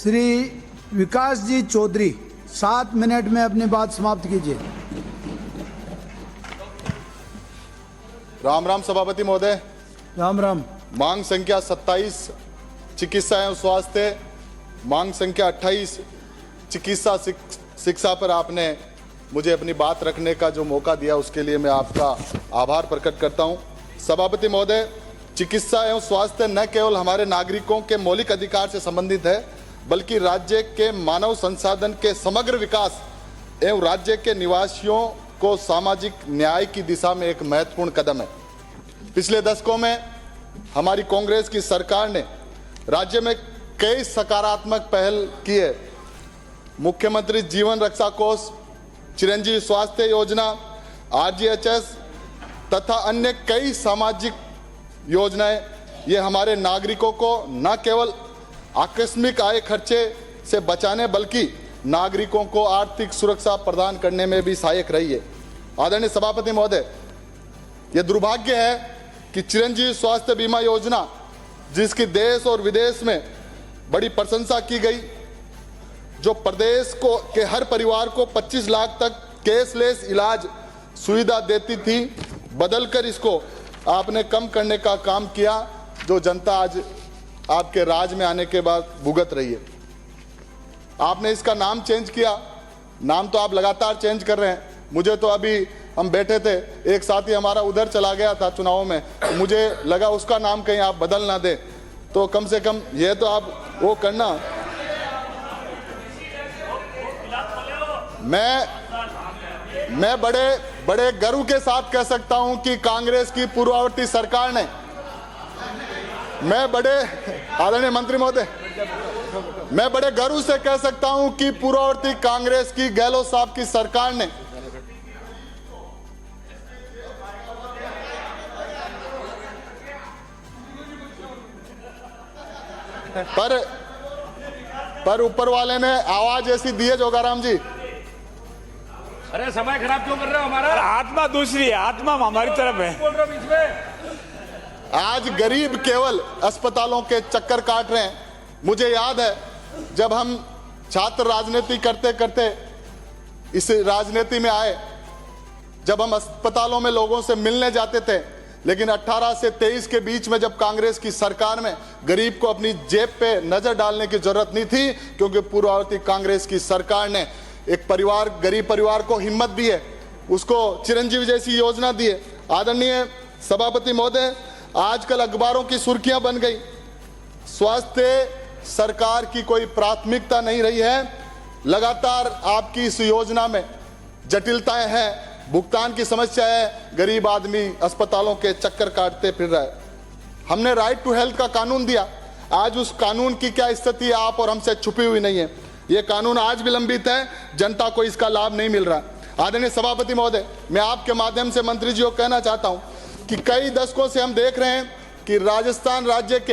श्री विकास जी Chaudhary 7 minute में अपनी बात समाप्त कीजिए। राम राम सभापति महोदय। राम राम। मांग संख्या 27 चिकित्सा एवं स्वास्थ्य, मांग संख्या 28 चिकित्सा शिक्षा पर आपने मुझे अपनी बात रखने का जो मौका दिया उसके लिए मैं आपका आभार प्रकट करता हूं। सभापति महोदय, चिकित्सा एवं स्वास्थ्य न केवल हमारे नागरिकों के मौलिक अधिकार से संबंधित है बल्कि राज्य के मानव संसाधन के समग्र विकास एवं राज्य के निवासियों को सामाजिक न्याय की दिशा में एक महत्वपूर्ण कदम है। पिछले दशकों में हमारी कांग्रेस की सरकार ने राज्य में कई सकारात्मक पहल की है। मुख्यमंत्री जीवन रक्षा कोष, चिरंजीवी स्वास्थ्य योजना, आरजीएचएस तथा अन्य कई सामाजिक योजनाएं ये हमारे नागरिकों को न केवल आकस्मिक आय खर्चे से बचाने बल्कि नागरिकों को आर्थिक सुरक्षा प्रदान करने में भी सहायक रही है। आदरणीय सभापति महोदय, ये दुर्भाग्य है कि चिरंजीवी स्वास्थ्य बीमा योजना, जिसकी देश और विदेश में बड़ी प्रशंसा की गई, जो प्रदेश को के हर परिवार को 25 लाख तक कैशलेस इलाज सुविधा देती थी, बदलकर इसको आपने कम करने का काम किया, जो जनता आज आपके राज में आने के बाद भुगत रही है। आपने इसका नाम चेंज किया, नाम तो आप लगातार चेंज कर रहे हैं। मुझे तो अभी हम बैठे थे, एक साथी हमारा उधर चला गया था चुनाव में, तो मुझे लगा उसका नाम कहीं आप बदल ना दे, तो कम से कम ये तो आप वो करना। मैं बड़े गर्व के साथ कह सकता हूं कि कांग्रेस की पूर्ववर्ती सरकार ने, आदरणीय मंत्री महोदय, मैं बड़े गर्व से कह सकता हूं कि पूर्ववर्ती कांग्रेस की गहलोत साहब की सरकार ने पर ऊपर वाले ने आवाज ऐसी दी है जोगाराम जी। अरे समय खराब क्यों कर रहे हो हमारा? आत्मा दूसरी है, आत्मा हमारी तरफ है। बोल रहे हो बीच में? आज गरीब केवल अस्पतालों के चक्कर काट रहे हैं। मुझे याद है जब हम छात्र राजनीति करते करते इस राजनीति में आए, जब हम अस्पतालों में लोगों से मिलने जाते थे, लेकिन 18 से 23 के बीच में जब कांग्रेस की सरकार में गरीब को अपनी जेब पे नजर डालने की जरूरत नहीं थी, क्योंकि पूर्ववर्ती कांग्रेस की सरकार ने एक परिवार, गरीब परिवार को हिम्मत दी है, उसको चिरंजीवी जैसी योजना दी है। आदरणीय सभापति महोदय, आजकल अखबारों की सुर्खियां बन गई, स्वास्थ्य सरकार की कोई प्राथमिकता नहीं रही है। लगातार आपकी इस योजना में जटिलताएं हैं, भुगतान की समस्या है, गरीब आदमी अस्पतालों के चक्कर काटते फिर रहा है। हमने राइट टू हेल्थ का कानून दिया, आज उस कानून की क्या स्थिति है आप और हमसे छुपी हुई नहीं है। यह कानून आज विलंबित है, जनता को इसका लाभ नहीं मिल रहा। आदरणीय सभापति महोदय, मैं आपके माध्यम से मंत्री जी को कहना चाहता हूं कि कई दशकों से हम देख रहे हैं कि राजस्थान राज्य के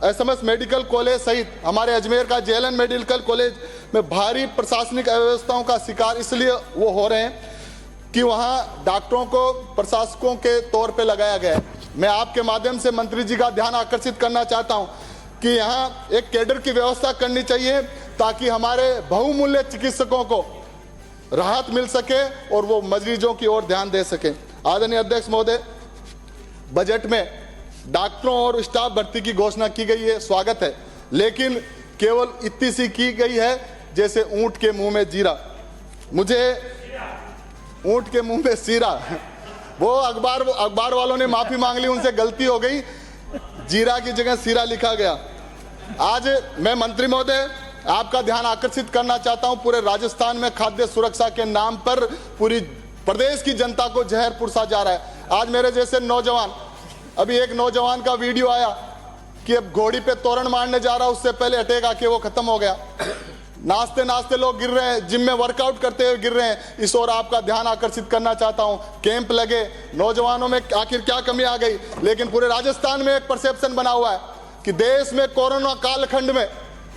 एसएमएस मेडिकल कॉलेज सहित हमारे अजमेर का जेएलएन मेडिकल कॉलेज में भारी प्रशासनिक अव्यवस्थाओं का शिकार इसलिए वो हो रहे हैं कि वहां डॉक्टरों को प्रशासकों के तौर पे लगाया गया है। मैं आपके माध्यम से मंत्री जी का ध्यान आकर्षित करना चाहता हूं कि यहाँ एक कैडर की व्यवस्था करनी चाहिए ताकि हमारे बहुमूल्य चिकित्सकों को राहत मिल सके और वो मरीजों की ओर ध्यान दे सके। आदरणीय अध्यक्ष महोदय, बजट में डॉक्टरों और स्टाफ भर्ती की घोषणा की गई है, स्वागत है, लेकिन केवल इतनी सी की गई है जैसे ऊंट के मुंह में जीरा। मुझे ऊंट के मुंह में सीरा, वो अखबार वालों ने माफी मांग ली, उनसे गलती हो गई, जीरा की जगह सीरा लिखा गया। आज मैं मंत्री महोदय आपका ध्यान आकर्षित करना चाहता हूं, पूरे राजस्थान में खाद्य सुरक्षा के नाम पर पूरी प्रदेश की जनता को जहर पुरसा जा रहा है। आज मेरे जैसे नौजवान, अभी एक नौजवान का वीडियो आया कि अब घोड़ी पे तोरण मारने जा रहा, उससे पहले अटैक आके वो खत्म हो गया। नाचते नाचते लोग गिर रहे हैं, जिम में वर्कआउट करते हुए गिर रहे हैं। इस ओर आपका ध्यान आकर्षित करना चाहता हूं। कैंप लगे, नौजवानों में आखिर क्या कमी आ गई, लेकिन पूरे राजस्थान में एक परसेप्शन बना हुआ है कि देश में कोरोना कालखंड में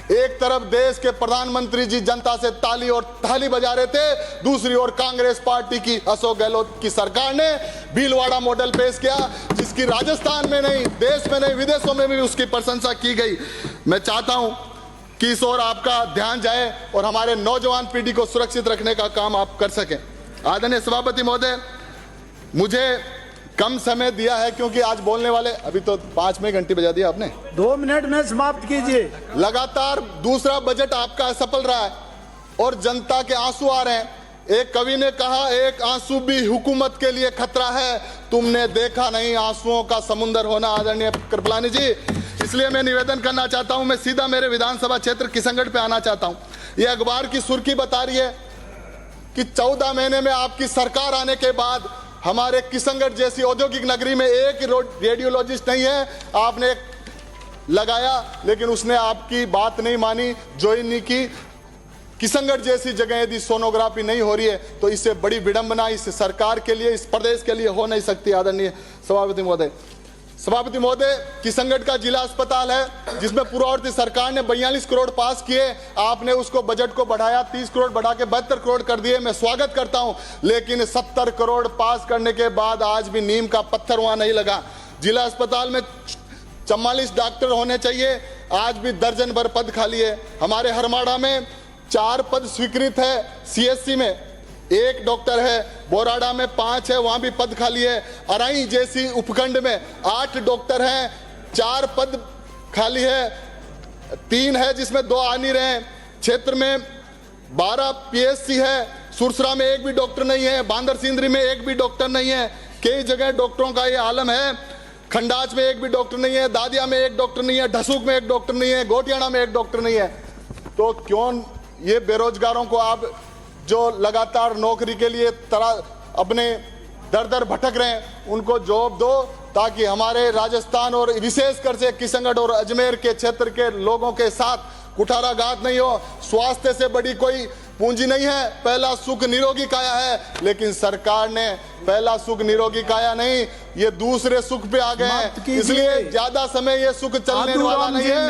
एक तरफ देश के प्रधानमंत्री जी जनता से ताली और थाली बजा रहे थे, दूसरी ओर कांग्रेस पार्टी की अशोक गहलोत की सरकार ने भीलवाड़ा मॉडल पेश किया, जिस इसकी राजस्थान में नहीं, देश में नहीं, विदेशों में भी उसकी प्रशंसा की गई। मैं चाहता हूं कि इस ओर आपका ध्यान जाए और हमारे नौजवान पीढ़ी को सुरक्षित रखने का काम आप कर सकें। आदरणीय सभापति महोदय, मुझे कम समय दिया है क्योंकि आज बोलने वाले, अभी तो 5 में घंटी बजा दिया आपने, 2 मिनट में समाप्त कीजिए। लगातार दूसरा बजट आपका असफल रहा है और जनता के आंसू आ रहे हैं। एक कवि ने कहा, एक आंसू भी हुकूमत के लिए खतरा है, तुमने देखा नहीं आंसुओं का समुंदर होना। आदरणीय कृपलानी जी, इसलिए मैं निवेदन करना चाहता हूं, मैं सीधा मेरे विधानसभा क्षेत्र किशनगढ़ पे आना चाहता हूं। यह अखबार की सुर्खी बता रही है कि 14 महीने में आपकी सरकार आने के बाद हमारे किशनगढ़ जैसी औद्योगिक नगरी में एक रेडियोलॉजिस्ट नहीं है। आपने एक लगाया लेकिन उसने आपकी बात नहीं मानी, ज्वाइन नहीं की। किशनगढ़ जैसी जगह यदि सोनोग्राफी नहीं हो रही है तो इससे बड़ी विडंबना इस सरकार के लिए, इस प्रदेश के लिए हो नहीं सकती। आदरणीय सभापति महोदय, किशनगढ़ का जिला अस्पताल है जिसमें पूर्ववर्ती सरकार ने 42 करोड़ पास किए, आपने उसको बजट को बढ़ाया, 30 करोड़ बढ़ा के 72 करोड़ कर दिए। मैं स्वागत करता हूं, लेकिन 70 करोड़ पास करने के बाद आज भी नीम का पत्थर वहां नहीं लगा। जिला अस्पताल में 44 डॉक्टर होने चाहिए, आज भी दर्जन भर पद खाली है। हमारे हरमाड़ा में 4 पद स्वीकृत है, सीएससी में 1 डॉक्टर है, बोराड़ा में 5 है, वहां भी पद खाली है। अराई जैसी उपखंड में 8 डॉक्टर हैं, 4 पद खाली है, 3 है जिसमें 2 आ नहीं रहे। क्षेत्र में 12 पीएससी है, सुरसरा में 1 भी डॉक्टर नहीं है, बांदर सिंदरी में 1 भी डॉक्टर नहीं है। कई जगह डॉक्टरों का ये आलम है। खंडाच में 1 भी डॉक्टर नहीं है, दादिया में 1 डॉक्टर नहीं है, ढसूक में 1 डॉक्टर नहीं है, गोटियाना में 1 डॉक्टर नहीं है। तो क्यों ये बेरोजगारों को आप जो लगातार नौकरी के लिए अपने दर दर भटक रहे हैं उनको जॉब दो, ताकि हमारे राजस्थान और विशेषकर से किशनगढ़ और अजमेर के क्षेत्र के लोगों के साथ कुठाराघात नहीं हो। स्वास्थ्य से बड़ी कोई पूंजी नहीं है, पहला सुख निरोगी काया है, लेकिन सरकार ने पहला सुख निरोगी काया नहीं, ये दूसरे सुख पे आ गए हैं। इसलिए ज्यादा समय ये सुख चलने वाला नहीं है।